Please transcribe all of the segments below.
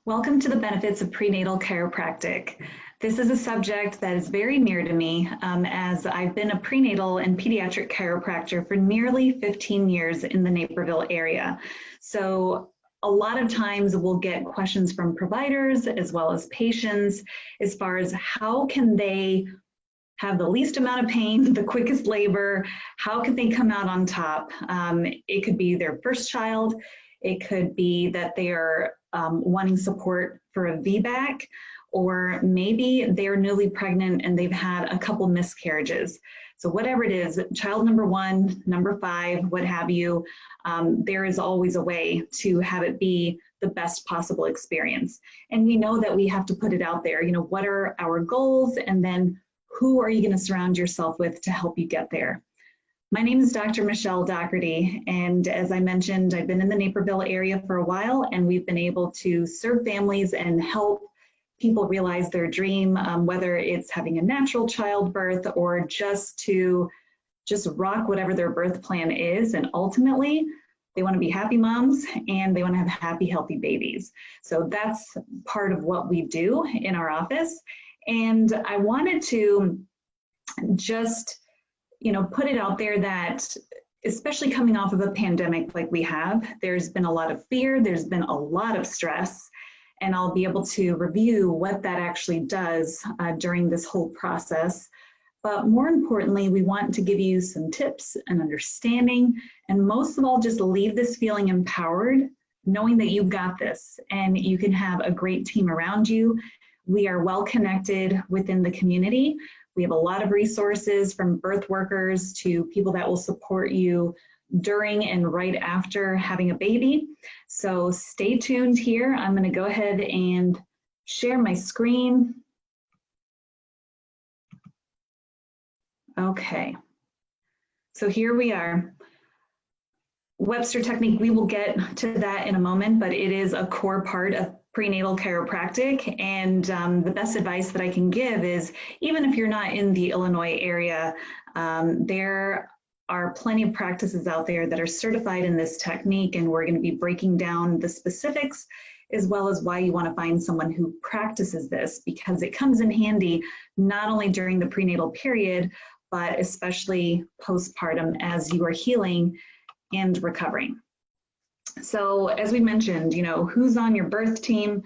Welcome to the benefits of prenatal chiropractic. This is a subject that is very near to me as I've been a prenatal and pediatric chiropractor for nearly 15 years in the Naperville area. So a lot of times we'll get questions from providers as well as patients as far as how can they have the least amount of pain, the quickest labor, how can they come out on top? It could be their first child. It could be that they are wanting support for a VBAC, or maybe they're newly pregnant and they've had a couple miscarriages. So whatever it is, child number 1, number 5, what have you, there is always a way to have it be the best possible experience. And we know that we have to put it out there. You know, what are our goals? And then who are you going to surround yourself with to help you get there? My name is Dr. Michelle Doherty, and as I mentioned, I've been in the Naperville area for a while, and we've been able to serve families and help people realize their dream, whether it's having a natural childbirth or just rock whatever their birth plan is. And ultimately, they want to be happy moms and they want to have happy, healthy babies. So that's part of what we do in our office. And I wanted to just put it out there that, especially coming off of a pandemic like we have, there's been a lot of fear, there's been a lot of stress, and I'll be able to review what that actually does during this whole process. But more importantly, we want to give you some tips and understanding, and most of all, just leave this feeling empowered, knowing that you've got this and you can have a great team around you. We are well connected within the community. We have a lot of resources, from birth workers to people that will support you during and right after having a baby. So stay tuned here. I'm going to go ahead and share my screen. Okay, so here we are. Webster technique, we will get to that in a moment, but it is a core part of prenatal chiropractic, and the best advice that I can give is, even if you're not in the Illinois area, there are plenty of practices out there that are certified in this technique, and we're going to be breaking down the specifics as well as why you want to find someone who practices this, because it comes in handy not only during the prenatal period, but especially postpartum as you are healing and recovering. So as we mentioned, who's on your birth team?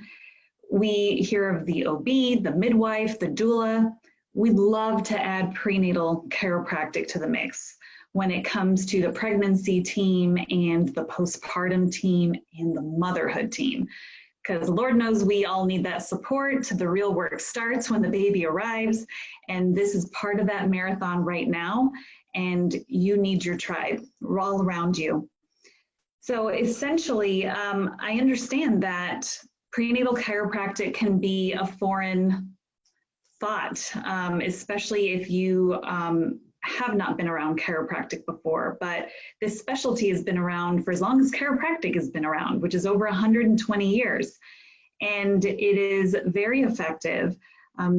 We hear of the OB, the midwife, the doula. We'd love to add prenatal chiropractic to the mix when it comes to the pregnancy team and the postpartum team and the motherhood team. Because Lord knows we all need that support. The real work starts when the baby arrives, and this is part of that marathon right now, and you need your tribe. We're all around you. So essentially, I understand that prenatal chiropractic can be a foreign thought, especially if you have not been around chiropractic before, but this specialty has been around for as long as chiropractic has been around, which is over 120 years, and it is very effective.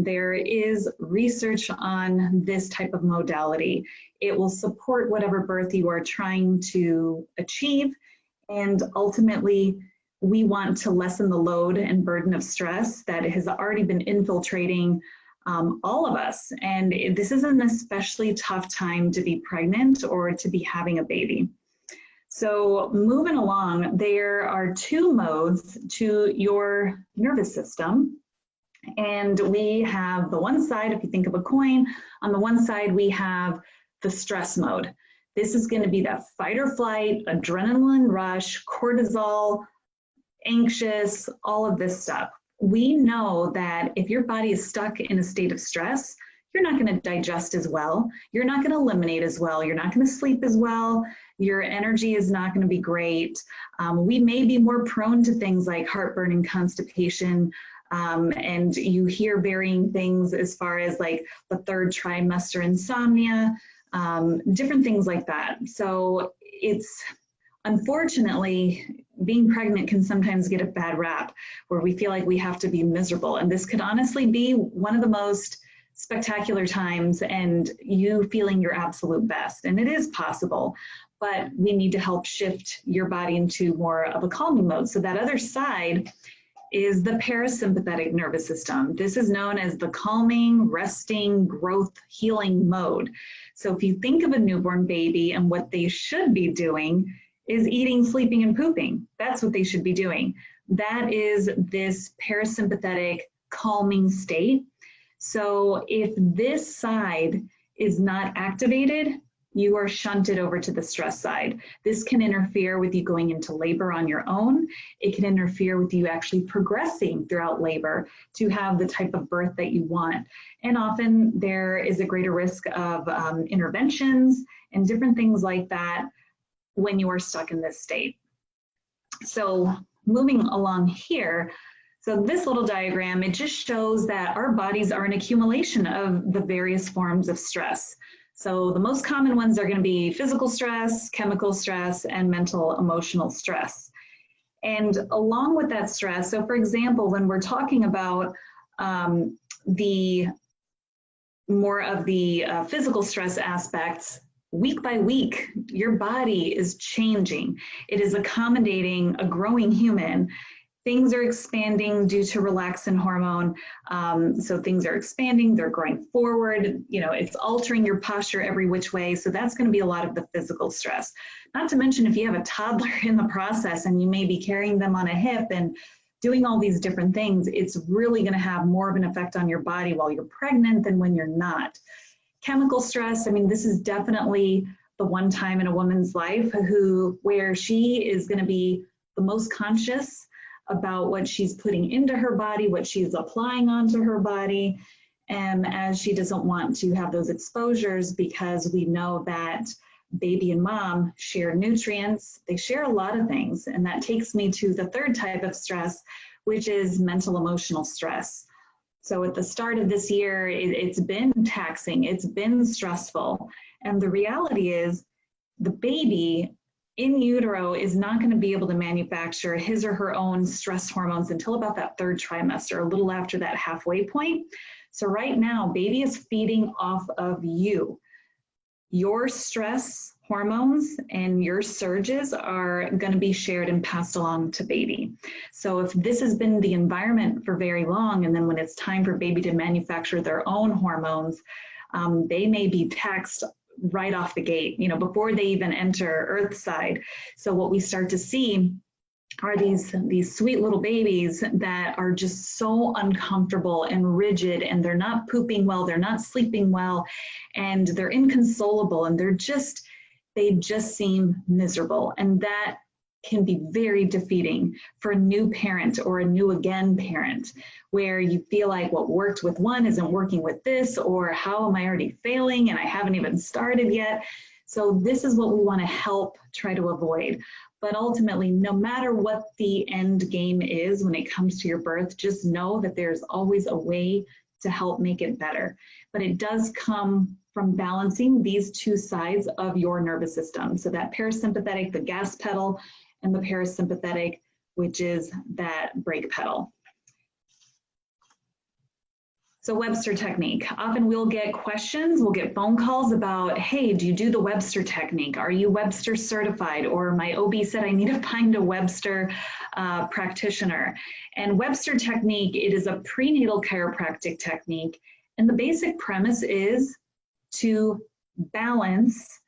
There is research on this type of modality. It will support whatever birth you are trying to achieve, and ultimately, we want to lessen the load and burden of stress that has already been infiltrating all of us. And this is an especially tough time to be pregnant or to be having a baby. So moving along, there are 2 modes to your nervous system. And we have the one side, if you think of a coin, on the one side we have the stress mode. This is going to be that fight or flight, adrenaline rush, cortisol, anxious, all of this stuff. We know that if your body is stuck in a state of stress, you're not going to digest as well. You're not going to eliminate as well. You're not going to sleep as well. Your energy is not going to be great. We may be more prone to things like heartburn and constipation. And you hear varying things as far as like the 3rd trimester insomnia, different things like that. So it's, unfortunately, being pregnant can sometimes get a bad rap where we feel like we have to be miserable. And this could honestly be one of the most spectacular times and you feeling your absolute best. And it is possible, but we need to help shift your body into more of a calming mode. So that other side is the parasympathetic nervous system. This is known as the calming, resting, growth, healing mode. So if you think of a newborn baby and what they should be doing is eating, sleeping, and pooping. That's what they should be doing. That is this parasympathetic calming state. So if this side is not activated, you are shunted over to the stress side. This can interfere with you going into labor on your own. It can interfere with you actually progressing throughout labor to have the type of birth that you want. And often there is a greater risk of interventions and different things like that when you are stuck in this state. So moving along here, so this little diagram, it just shows that our bodies are an accumulation of the various forms of stress. So the most common ones are going to be physical stress, chemical stress, and mental emotional stress. And along with that stress, so for example, when we're talking about the more of the physical stress aspects, week by week, your body is changing. It is accommodating a growing human. Things are expanding due to relaxin hormone. So things are expanding, they're growing forward, you know, it's altering your posture every which way. So that's going to be a lot of the physical stress. Not to mention if you have a toddler in the process and you may be carrying them on a hip and doing all these different things, it's really going to have more of an effect on your body while you're pregnant than when you're not. Chemical stress, I mean, this is definitely the one time in a woman's life where she is going to be the most conscious about what she's putting into her body, what she's applying onto her body, and as she doesn't want to have those exposures because we know that baby and mom share nutrients, they share a lot of things, and that takes me to the third type of stress, which is mental emotional stress. So at the start of this year, it's been taxing, it's been stressful, and the reality is the baby in utero is not going to be able to manufacture his or her own stress hormones until about that third trimester, a little after that halfway point. So right now, baby is feeding off of you. Your stress hormones and your surges are going to be shared and passed along to baby. So if this has been the environment for very long, and then when it's time for baby to manufacture their own hormones, they may be taxed right off the gate, you know, before they even enter Earthside. So what we start to see are these sweet little babies that are just so uncomfortable and rigid, and they're not pooping well, they're not sleeping well, and they're inconsolable, and they just seem miserable. And that can be very defeating for a new parent or a new again parent, where you feel like what worked with one isn't working with this, or how am I already failing and I haven't even started yet. So this is what we want to help try to avoid. But ultimately, no matter what the end game is when it comes to your birth, just know that there's always a way to help make it better. But it does come from balancing these two sides of your nervous system. So that parasympathetic, the gas pedal, and the parasympathetic, which is that brake pedal. So Webster technique. Often we'll get questions, we'll get phone calls about, hey, do you do the Webster technique? Are you Webster certified? Or my OB said I need to find a Webster practitioner. And Webster technique, it is a prenatal chiropractic technique. And the basic premise is to balance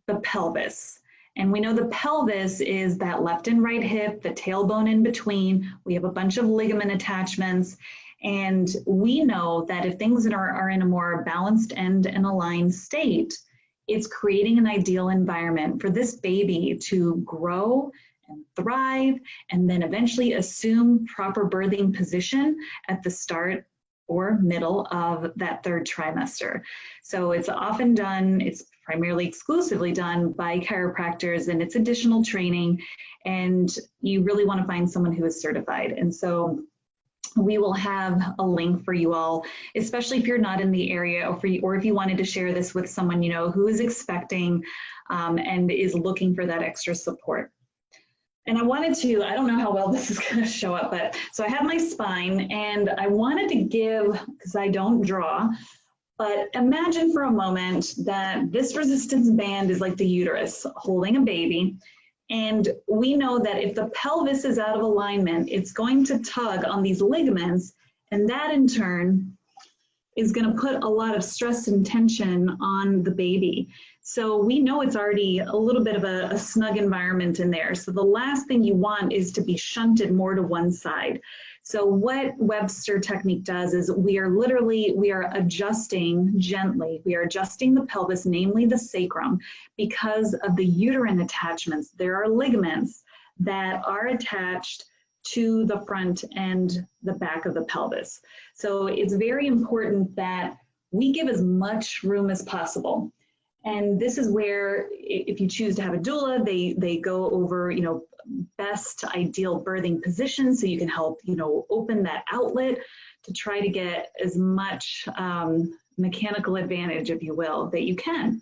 the pelvis. And we know the pelvis is that left and right hip, the tailbone in between. We have a bunch of ligament attachments. And we know that if things are in a more balanced and aligned state, it's creating an ideal environment for this baby to grow and thrive, and then eventually assume proper birthing position at the start or middle of that third trimester. So it's often done, it's primarily exclusively done by chiropractors, and it's additional training, and you really want to find someone who is certified. And so we will have a link for you all, especially if you're not in the area, or if you wanted to share this with someone you know who is expecting and is looking for that extra support. And I wanted to, I don't know how well this is going to show up, but so I have my spine, and I wanted to give, because I don't draw, but imagine for a moment that this resistance band is like the uterus holding a baby, And we know that if the pelvis is out of alignment, it's going to tug on these ligaments, and that in turn is going to put a lot of stress and tension on the baby. So we know it's already a little bit of a snug environment in there. So the last thing you want is to be shunted more to one side. So what Webster technique does is we are adjusting gently. We are adjusting the pelvis, namely the sacrum, because of the uterine attachments. There are ligaments that are attached to the front and the back of the pelvis. So it's very important that we give as much room as possible. And this is where, if you choose to have a doula, they go over, best ideal birthing position, so you can help, open that outlet to try to get as much mechanical advantage, if you will, that you can.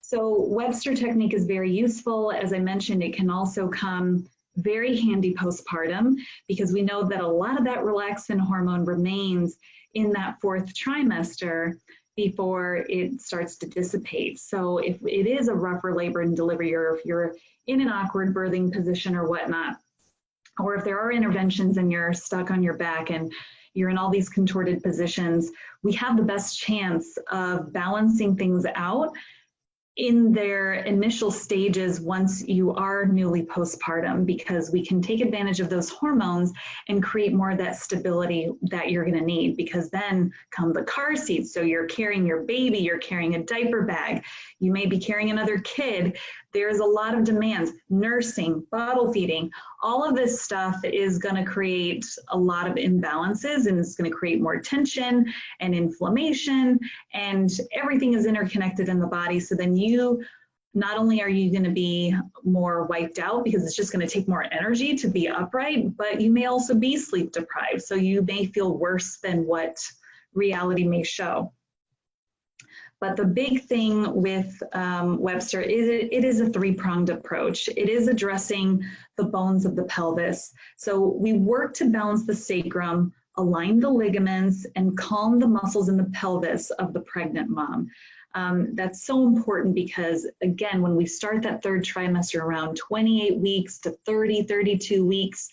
So Webster technique is very useful. As I mentioned, it can also come very handy postpartum, because we know that a lot of that relaxin hormone remains in that fourth trimester before it starts to dissipate. So if it is a rougher labor and delivery, or if you're in an awkward birthing position or whatnot, or if there are interventions and you're stuck on your back and you're in all these contorted positions, we have the best chance of balancing things out in their initial stages once you are newly postpartum, because we can take advantage of those hormones and create more of that stability that you're going to need, because then come the car seat. So you're carrying your baby, you're carrying a diaper bag, you may be carrying another kid. There's a lot of demands, nursing, bottle feeding, all of this stuff is going to create a lot of imbalances, and it's going to create more tension and inflammation, and everything is interconnected in the body. So then not only are you going to be more wiped out, because it's just going to take more energy to be upright, but you may also be sleep deprived. So you may feel worse than what reality may show. But the big thing with Webster is it is a three-pronged approach. It is addressing the bones of the pelvis. So we work to balance the sacrum, align the ligaments, and calm the muscles in the pelvis of the pregnant mom. That's so important because, again, when we start that third trimester around 28 weeks to 30, 32 weeks,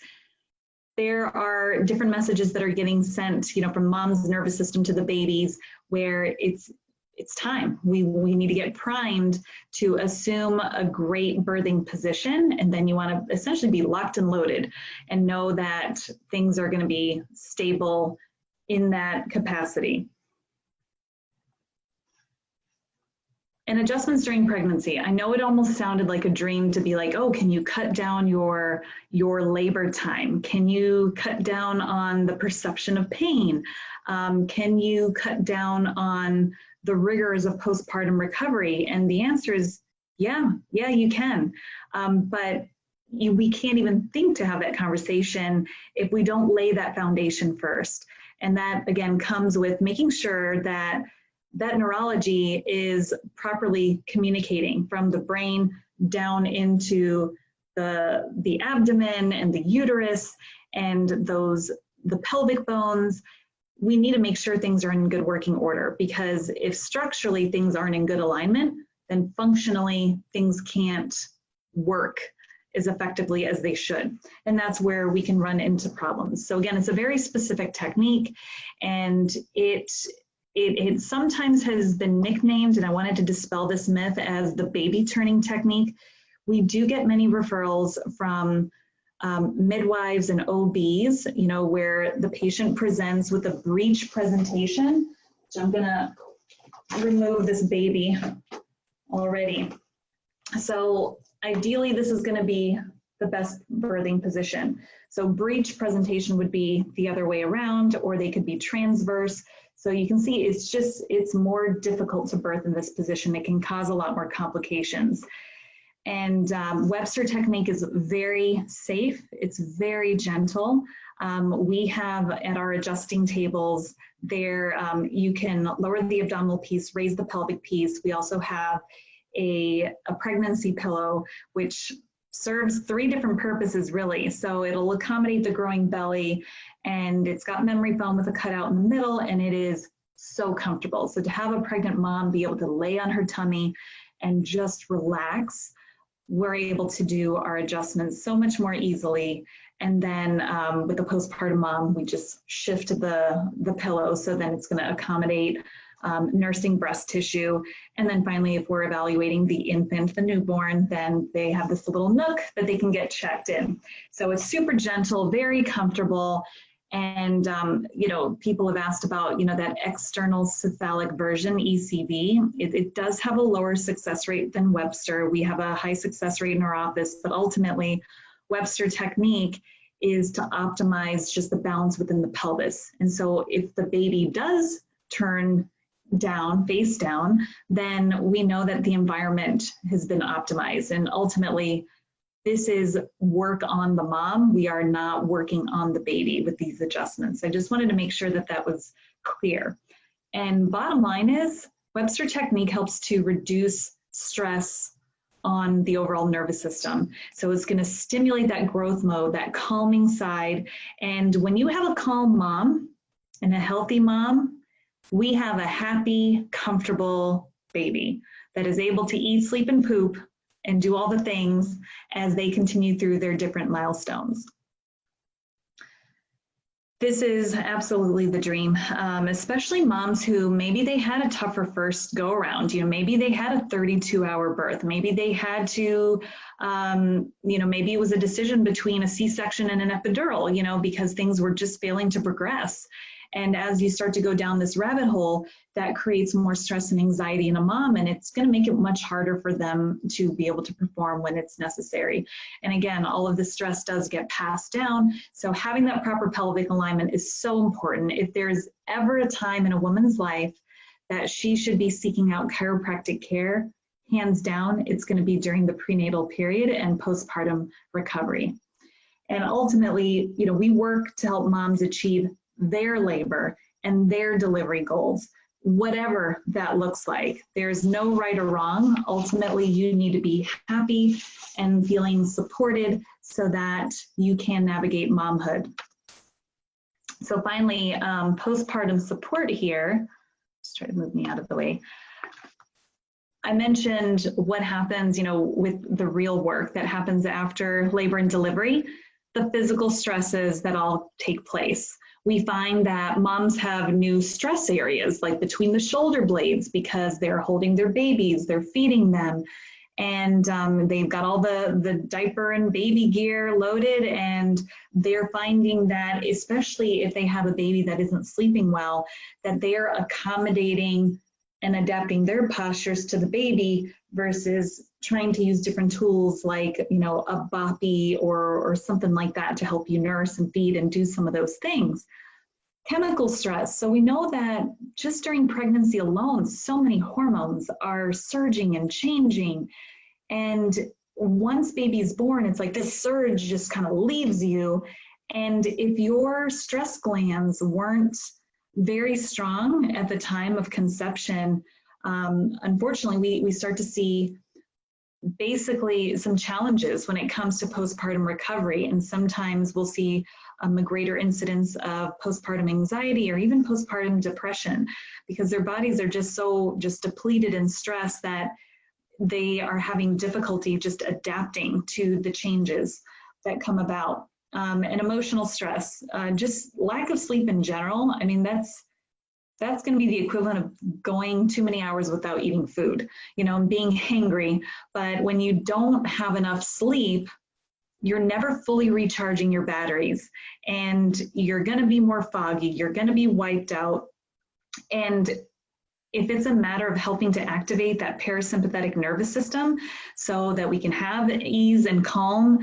there are different messages that are getting sent, from mom's nervous system to the babies, where it's time. We need to get primed to assume a great birthing position, and then you want to essentially be locked and loaded and know that things are going to be stable in that capacity. And adjustments during pregnancy. I know it almost sounded like a dream to be like, oh, can you cut down your labor time? Can you cut down on the perception of pain? Can you cut down on the rigors of postpartum recovery? And the answer is, yeah, you can. But we can't even think to have that conversation if we don't lay that foundation first. And that, again, comes with making sure that neurology is properly communicating from the brain down into the abdomen and the uterus and the pelvic bones. We need to make sure things are in good working order, because if structurally things aren't in good alignment, then functionally things can't work as effectively as they should. And that's where we can run into problems. So again, it's a very specific technique, and it sometimes has been nicknamed, and I wanted to dispel this myth, as the baby turning technique. We do get many referrals from midwives and OBs, where the patient presents with a breech presentation, which I'm gonna remove this baby already. So ideally, this is gonna be the best birthing position. So breech presentation would be the other way around, or they could be transverse. So you can see it's more difficult to birth in this position. It can cause a lot more complications. And Webster technique is very safe. It's very gentle. We have at our adjusting tables there, you can lower the abdominal piece, raise the pelvic piece. We also have a pregnancy pillow, which serves three different purposes really. So it'll accommodate the growing belly, and it's got memory foam with a cutout in the middle, and it is so comfortable. So to have a pregnant mom be able to lay on her tummy and just relax we're able to do our adjustments so much more easily. And then with the postpartum mom, we just shift the pillow, so then it's going to accommodate nursing breast tissue. And then finally, if we're evaluating the infant, the newborn, then they have this little nook that they can get checked in. So it's super gentle, very comfortable. And, you know, people have asked about, you know, that external cephalic version, ECV. It does have a lower success rate than Webster. We have a high success rate in our office, but ultimately, Webster technique is to optimize just the balance within the pelvis. And so if the baby does turn down, face down, then we know that the environment has been optimized. And ultimately, this is work on the mom. We are not working on the baby with these adjustments. I just wanted to make sure that that was clear. And bottom line is, Webster technique helps to reduce stress on the overall nervous system. So it's going to stimulate that growth mode, that calming side. And when you have a calm mom and a healthy mom, we have a happy, comfortable baby that is able to eat, sleep, and poop and do all the things as they continue through their different milestones. This is absolutely the dream, especially moms who maybe they had a tougher first go around. You know, maybe they had a 32-hour birth. Maybe they had to, you know, maybe it was a decision between a C-section and an epidural, you know, because things were just failing to progress. And as you start to go down this rabbit hole, that creates more stress and anxiety in a mom, and it's going to make it much harder for them to be able to perform when it's necessary. And again, all of the stress does get passed down. So having that proper pelvic alignment is so important. If there's ever a time in a woman's life that she should be seeking out chiropractic care, hands down, it's going to be during the prenatal period and postpartum recovery. And ultimately, you know, we work to help moms achieve their labor and their delivery goals, whatever that looks like. There's no right or wrong. Ultimately, you need to be happy and feeling supported so that you can navigate momhood. So finally, postpartum support here. Just try to move me out of the way. I mentioned what happens, you know, with the real work that happens after labor and delivery, the physical stresses that all take place. We find that moms have new stress areas, like between the shoulder blades, because they're holding their babies, they're feeding them, and they've got all the diaper and baby gear loaded, and they're finding that, especially if they have a baby that isn't sleeping well, that they're accommodating and adapting their postures to the baby versus trying to use different tools like, you know, a boppy or something like that to help you nurse and feed and do some of those things. Chemical stress. So we know that just during pregnancy alone, so many hormones are surging and changing. And once baby's born, it's like this surge just kind of leaves you. And if your stress glands weren't very strong at the time of conception, unfortunately, we start to see basically some challenges when it comes to postpartum recovery. And sometimes we'll see a greater incidence of postpartum anxiety or even postpartum depression, because their bodies are just so depleted in stress that they are having difficulty just adapting to the changes that come about. And emotional stress, just lack of sleep in general. I mean, that's going to be the equivalent of going too many hours without eating food, you know, and being hangry. But when you don't have enough sleep, you're never fully recharging your batteries, and you're going to be more foggy. You're going to be wiped out. And if it's a matter of helping to activate that parasympathetic nervous system so that we can have ease and calm,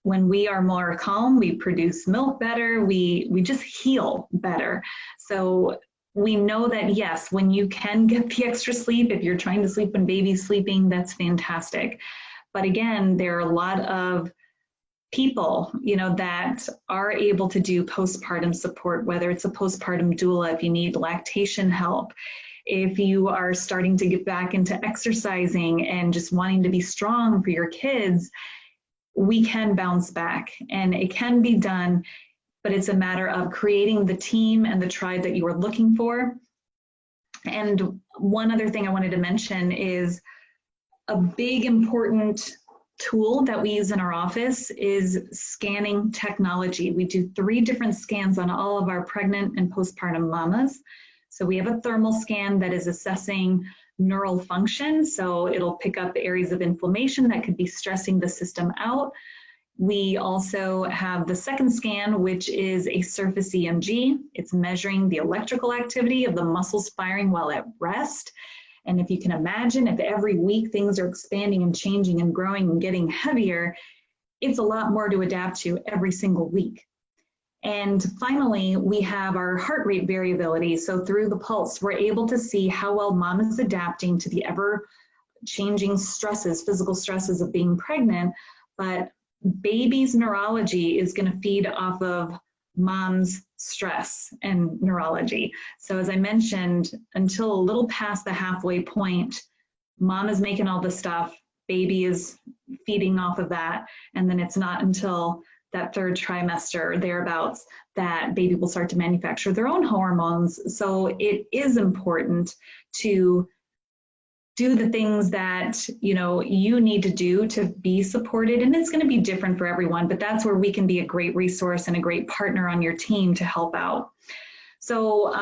when we are more calm, we produce milk better. We just heal better. So we know that, yes, when you can get the extra sleep, if you're trying to sleep when baby's sleeping, that's fantastic. But again, there are a lot of people, you know, that are able to do postpartum support, whether it's a postpartum doula, if you need lactation help, if you are starting to get back into exercising and just wanting to be strong for your kids, we can bounce back and it can be done. But it's a matter of creating the team and the tribe that you are looking for. And one other thing I wanted to mention is a big important tool that we use in our office is scanning technology. We do 3 different scans on all of our pregnant and postpartum mamas. So we have a thermal scan that is assessing neural function. So it'll pick up areas of inflammation that could be stressing the system out. We also have the second scan, which is a surface EMG. It's measuring the electrical activity of the muscles firing while at rest. And if you can imagine, if every week things are expanding and changing and growing and getting heavier, it's a lot more to adapt to every single week. And finally, we have our heart rate variability. So through the pulse, we're able to see how well mom is adapting to the ever-changing stresses, physical stresses of being pregnant. But baby's neurology is going to feed off of mom's stress and neurology. So as I mentioned, until a little past the halfway point, mom is making all the stuff, baby is feeding off of that, and then it's not until that 3rd trimester or thereabouts that baby will start to manufacture their own hormones. So it is important to do the things that you need to do to be supported, and it's going to be different for everyone, but that's where we can be a great resource and a great partner on your team to help out. So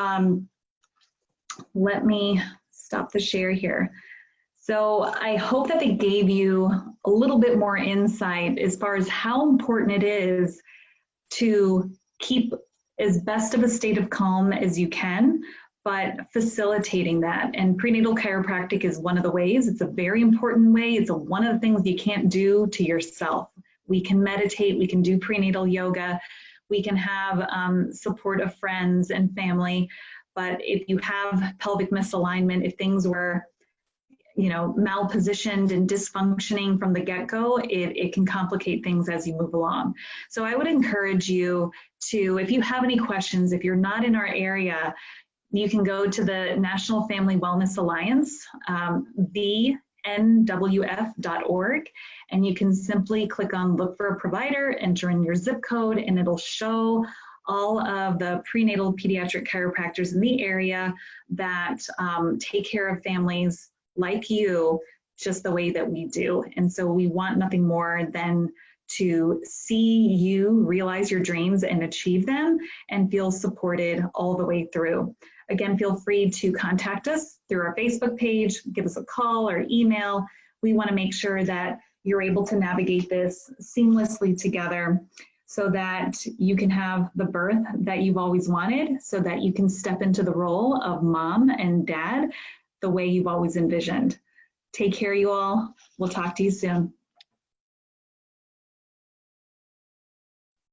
let me stop the share here. So I hope that they gave you a little bit more insight as far as how important it is to keep as best of a state of calm as you can, but facilitating that. And prenatal chiropractic is one of the ways. It's a very important way. It's one of the things you can't do to yourself. We can meditate, we can do prenatal yoga, we can have support of friends and family, but if you have pelvic misalignment, if things were malpositioned and dysfunctioning from the get-go, it can complicate things as you move along. So I would encourage you to, if you have any questions, if you're not in our area, you can go to the National Family Wellness Alliance, thenwf.org, and you can simply click on look for a provider, enter in your zip code, and it'll show all of the prenatal pediatric chiropractors in the area that take care of families like you just the way that we do. And so we want nothing more than to see you realize your dreams and achieve them and feel supported all the way through. Again, feel free to contact us through our Facebook page, give us a call or email. We want to make sure that you're able to navigate this seamlessly together so that you can have the birth that you've always wanted, so that you can step into the role of mom and dad the way you've always envisioned. Take care, you all. We'll talk to you soon.